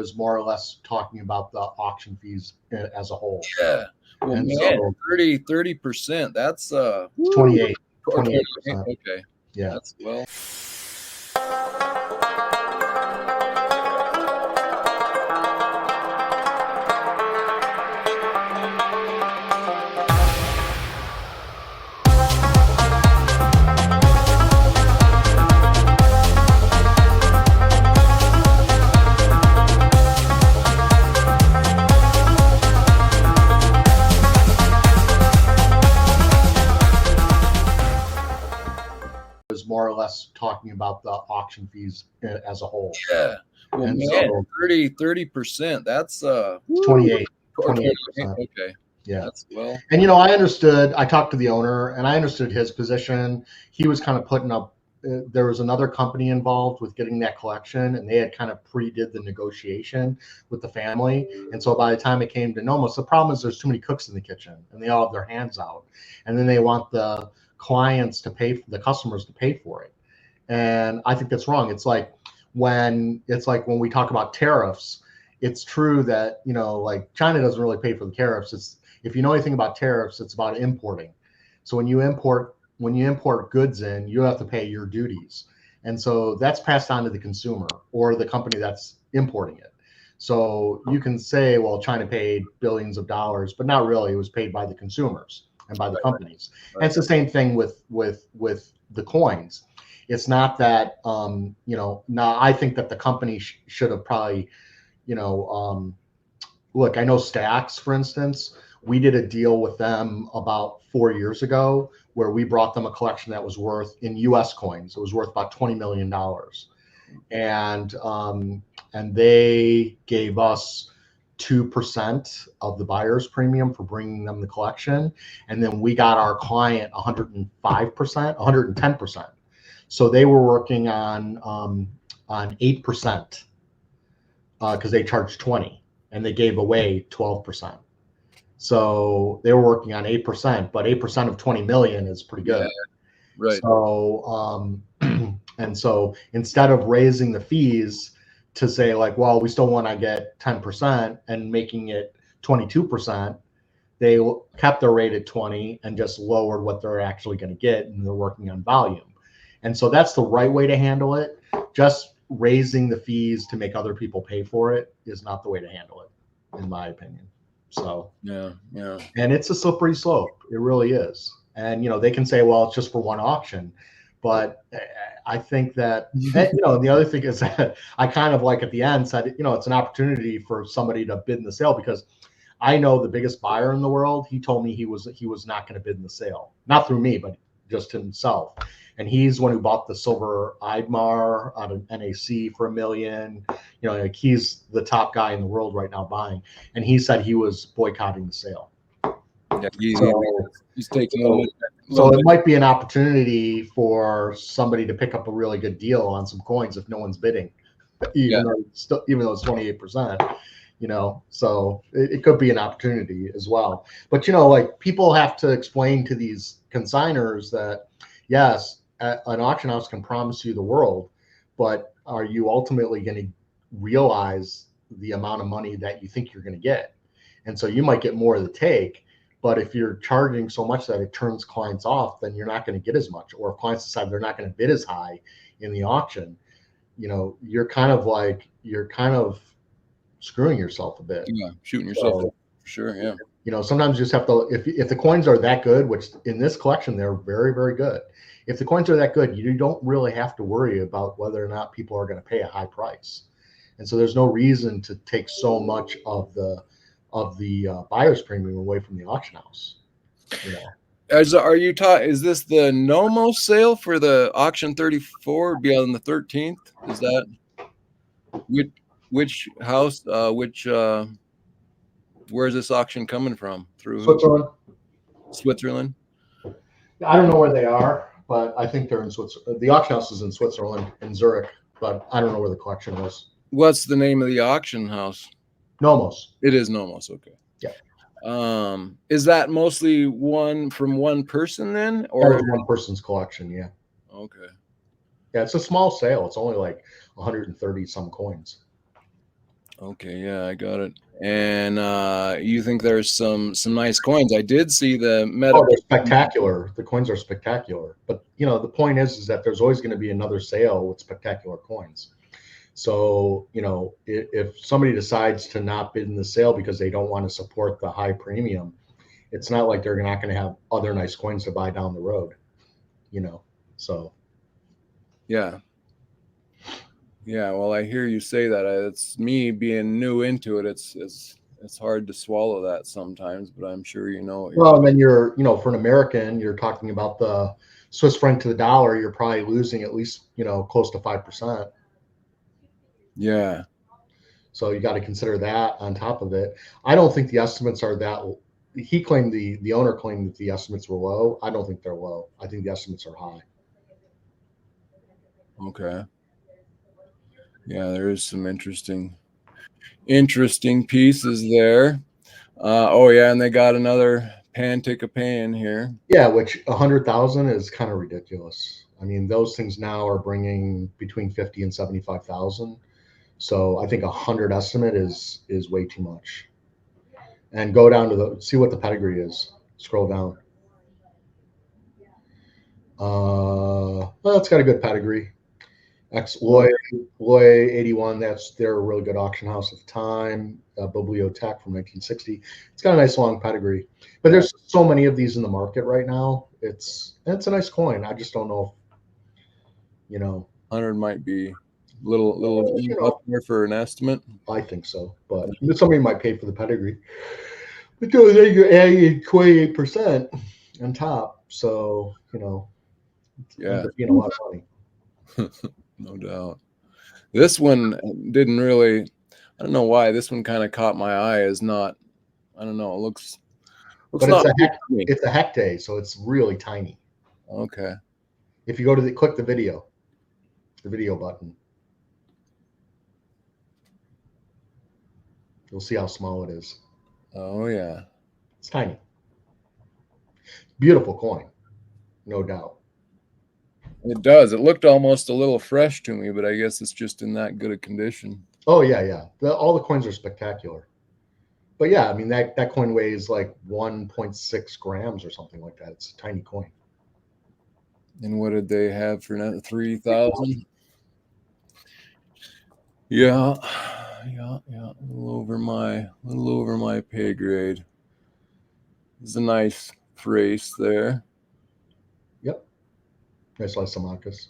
was more or less talking about the auction fees as a whole. Yeah. Well, and man, so 30%. That's 28%. Okay. Yeah. That's well. Was more or less talking about the auction fees as a whole. Yeah. Well, and man, so 30%. That's 28%. Okay. Yeah. That's well. And I talked to the owner and I understood his position. He was kind of putting up, there was another company involved with getting that collection, and they had kind of pre-did the negotiation with the family. And so by the time it came to Nomos, the problem is there's too many cooks in the kitchen and they all have their hands out, and then they want the clients to pay, the customers to pay for it. And I think that's wrong. It's like when we talk about tariffs, it's true that, like China doesn't really pay for the tariffs. It's, if you know anything about tariffs, it's about importing. So when you import goods in, you have to pay your duties. And so that's passed on to the consumer or the company that's importing it. So you can say, well, China paid billions of dollars, but not really. It was paid by the consumers and by the companies. And it's the same thing with the coins. It's not that, now I think that the company should have probably, look, I know Stacks, for instance, we did a deal with them about 4 years ago where we brought them a collection that was worth, in US coins, it was worth about $20 million. And they gave us 2% of the buyer's premium for bringing them the collection. And then we got our client 105%, 110%. So they were working on 8% because they charged 20 and they gave away 12%. So they were working on 8%, but 8% of 20 million is pretty good. Yeah, right. So, and so instead of raising the fees to say like, well, we still want to get 10% and making it 22%, they kept their rate at 20 and just lowered what they're actually going to get, and they're working on volume. And so that's the right way to handle it. Just raising the fees to make other people pay for it is not the way to handle it, in my opinion. So yeah. And it's a slippery slope. It really is. And they can say, well, it's just for one auction, but I think that the other thing is that I kind of like at the end said, it's an opportunity for somebody to bid in the sale, because I know the biggest buyer in the world. He told me he was not going to bid in the sale, not through me, but just himself. And he's the one who bought the silver Eidmar out of NAC for $1 million. Like he's the top guy in the world right now buying. And he said he was boycotting the sale. Yeah, he's taking so it might be an opportunity for somebody to pick up a really good deal on some coins if no one's bidding, even though it's 28%. So it could be an opportunity as well. But like people have to explain to these consigners that yes, an auction house can promise you the world, but are you ultimately going to realize the amount of money that you think you're going to get? And so you might get more of the take, but if you're charging so much that it turns clients off, then you're not going to get as much. Or if clients decide they're not going to bid as high in the auction, you're kind of screwing yourself a bit. Yeah, shooting yourself for sure. Yeah. Sometimes you just have to, if the coins are that good, which in this collection, they're very, very good. If the coins are that good, you don't really have to worry about whether or not people are going to pay a high price. And so there's no reason to take so much of the buyer's premium away from the auction house. Is this the Nomos sale for the auction 34 be on the 13th? Is that which house, where's this auction coming from? Through Switzerland? I don't know where they are, but I think they're in Switzerland. The auction house is in Switzerland, in Zurich, but I don't know where the collection is. What's the name of the auction house? Nomos. It is Nomos. Okay. Yeah. Is that mostly from one person then, or one person's collection? Yeah. Okay. Yeah, it's a small sale. It's only like 130 some coins. Okay, yeah, I got it. And you think there's some nice coins? I did see the meta. Oh, they're spectacular. The coins are spectacular. But the point is that there's always going to be another sale with spectacular coins. So, if somebody decides to not bid in the sale because they don't want to support the high premium, it's not like they're not going to have other nice coins to buy down the road, so. Yeah. Yeah, well, I hear you say that. It's me being new into it. It's hard to swallow that sometimes, but I'm sure you know what you're Well, doing. and then for an American, you're talking about the Swiss franc to the dollar, you're probably losing at least, close to 5%. Yeah. So you got to consider that on top of it. I don't think the estimates are that. He claimed the owner claimed that the estimates were low. I don't think they're low. I think the estimates are high. Okay. Yeah, there is some interesting pieces there. Oh yeah, and they got another pan here. Yeah, which 100,000 is kind of ridiculous. I mean, those things now are bringing between 50 and 75,000. So I think 100 estimate is way too much. And go down to see what the pedigree is. Scroll down. Well, it's got a good pedigree. Loy 81. They're a really good auction house at the time. Bibliotech from 1960. It's got a nice long pedigree, but there's so many of these in the market right now. It's a nice coin. I just don't know if 100 might be a little up there for an estimate. I think so, but somebody might pay for the pedigree. But then you're adding 28% on top, so Yeah, being a lot of money. no doubt. This one didn't really. I don't know why this one kind of caught my eye as not. I don't know. It looks But not. it's a hectare, so it's really tiny. Okay. If you go to click the video button, you'll see how small it is. Oh yeah. It's tiny. Beautiful coin, no doubt. It does. It looked almost a little fresh to me, but I guess it's just in that good a condition. Oh yeah. All the coins are spectacular. But yeah, I mean that coin weighs like 1.6 grams or something like that. It's a tiny coin. And what did they have for 3,000? Yeah. A little over my pay grade. It's a nice brace there. Yep. Nice slice of Marcus.